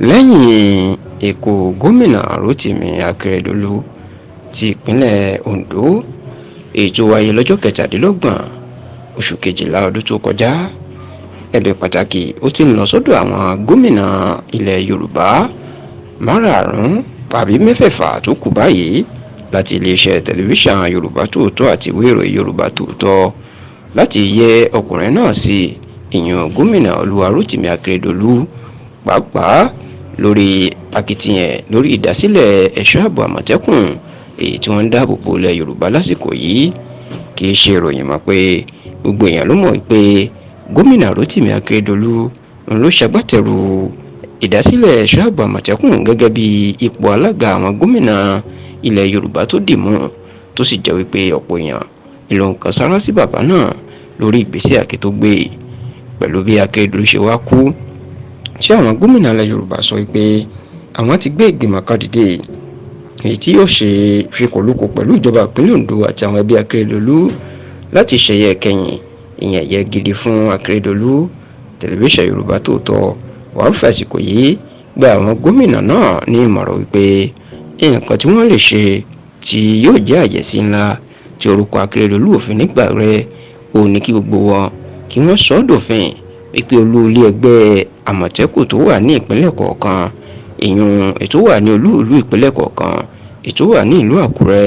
lẹ́yìn ikú gómìnà Rotimi Akeredolu ti ìpínlẹ̀ Ondo èyí tó wáyé lọ́jọ́ 27 oṣù kejìlá ọdún tó kọjá, ẹ̀bẹ̀ pàtàkì ó ti ń lọ sọ́dọ̀ àwọn gómìnà ilẹ̀ Yorùbá márààrún tàbí mẹ́fẹ̀ẹ̀fà tó kù báyìí láti iléeṣẹ́ tẹlifíṣàn Yorùbá Tòótọ́ àti ìwé ìròyìn Yorùbá Tòótọ́ láti yẹ ọkùnrin náà sí ìyẹn gómìnà Olúwarótìmí Akeredolu, pàápàá lórí akitiyan lórí ìdásílẹ̀ ẹ̀ṣọ́ ààbò Àmọ̀tẹ́kùn èyí tí wọ́n ń dáàbò bo ilẹ̀ Yorùbá lásìkò yìí. Kì í ṣe ìròyìn mọ́ pé gbogbo èèyàn ló mọ̀ pé gómìnà Rotimi Akeredolu ló ṣagbátẹrù ìdásílẹ̀ ẹ̀ṣọ́ ààbò Àmọ̀tẹ́kùn gẹ́gẹ́ bí ipò alága àwọn gómìnà ilẹ̀ Yorùbá tó dì mú, tó sì jẹ́ wípé ọ̀pọ̀ èèyàn ló ń kan sáárá sí bàbá náà lórí ìgbésẹ̀ àké tó gbé pẹ̀lú bí Akeredolu ṣe wá kú. Ṣé àwọn gómìnà ilẹ̀ Yorùbá sọ wípé àwọn ti gbé ìgbìmọ̀ kan dìde èyí tí yóò ṣe fikùnlukùn pẹ̀lú ìjọba ìpínlẹ̀ Ondo àti àwọn ẹbí Akeredolu láti ṣẹ̀yẹ kẹ́yìn ìyẹn ẹ̀yẹ gidi fún Akeredolu. Tẹlifíṣàn Yorùbá Tòótọ́ wàá fàsìkò yìí gba àwọn gómìnà náà ní ìmọ̀ràn wípé nǹkan tí wọ́n lè ṣe tí yóò jẹ́ àyẹ́sí ńlá tí orúkọ Akeredolu òfin nígbà rẹ̀ ò ní kí gbogbo wọn kí wọ́n sọ ọ́ dòfin wípé olú ilé ẹgbẹ́ Àmọ̀tẹ́kùn tó wà ní ìpínlẹ̀ kọ̀ọ̀kan, ìyún ètò wà ní olú ìlú ìpínlẹ̀ kọ̀ọ̀kan, ètò wà ní ìlú Àkúrẹ́,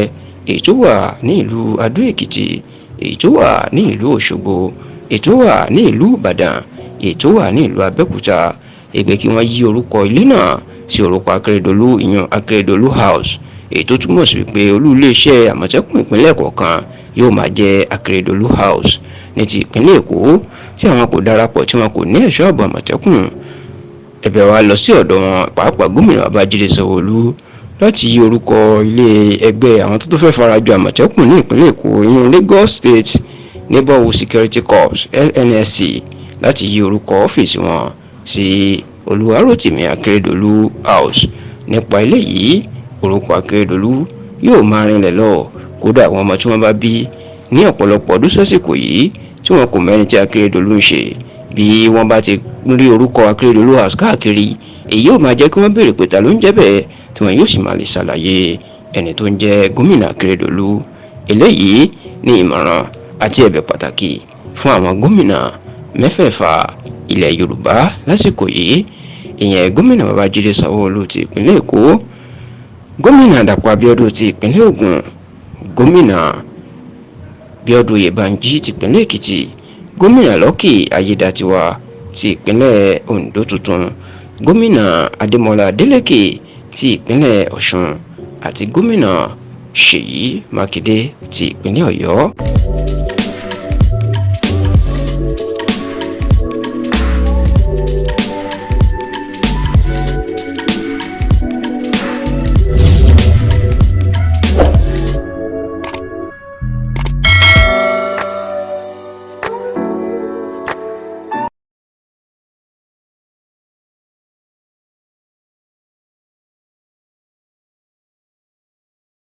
ètò wà ní ìlú Adó Èkìtì, ètò wà ní ìlú Òṣogbo, ètò wà ní ìlú Ìbàdàn, ètò wà ní ìlú Abẹ́òkúta, ẹgbẹ́ kí wọ́n yí orúkọ ilé náà sí orúkọ Akeredolu, ìyún Akeredolu House, èyí tó túmọ̀ sí wípé olú iléeṣẹ́ Àmọ̀tẹ́kùn ìpínlẹ̀ kọ̀ọ̀kan yóò máa jẹ́ Akeredolu House. Ní ti ìpínlẹ̀ Èkó tí àwọn kò darapọ̀ tí wọn kò ní ẹ̀ṣọ́ ààbò Àmọ̀tẹ́kùn, ẹ̀bẹ̀ wa lọ sí ọ̀dọ̀ wọn, pàápàá gómìnà Babájídé Sanwó-Olú láti yí orúkọ ilé ẹgbẹ́ àwọn tó fẹ́ farajọ Àmọ̀tẹ́kùn ní ìpínlẹ̀ Èkó, ìyún Lagos State Neighborhood Security Corps LNSC, láti yí orúkọ ọ́fíìsì wọn sí Olúwarótìmí Akeredolu House. Nípa eléyìí, orúkọ Akeredolu yóò máa rinlẹ̀ lọ, kódà àwọn ọmọ tí wọ́n bá bí ní ọ̀pọ̀lọpọ̀ ọdún sásìkò yìí tí wọn kò mẹ́ni tí Akeredolu ń ṣe, bí wọ́n bá ti rí orúkọ Akeredolu House káàkiri, èyí yóò máa jẹ́ kí wọ́n béèrè pé ta ló ń jẹ́ bẹ́ẹ̀, tí wọn yóò sì máa lè ṣàlàyé ẹni tó ń jẹ́ gómìnà Akeredolu. Eléyìí ní ìmọ̀ràn àti ẹ̀bẹ̀ pàtàkì fún àwọn gómìnà mẹ́fẹ̀ẹ̀fà ilẹ̀ Yorùbá lásìkò yìí, ìyẹn gómìnà Babájídé Sanwó-Olú ti ìpínlẹ̀ Èkó, gómìnà Dàpọ̀ Abíọ́dún ti ìpínlẹ̀ Ògùn, gómìnà Bíọ́dún Oyèbánjí ti ìpínlẹ̀ Èkìtì, gómìnà Lucky Ayédàtiwa ti ìpínlẹ̀ Ondo tuntun, gómìnà Adémọ́lá Adélékè ti ìpínlẹ̀ Ọ̀ṣun àti gómìnà Ṣèyí Mákindé ti ìpínlẹ̀ Ọ̀yọ́.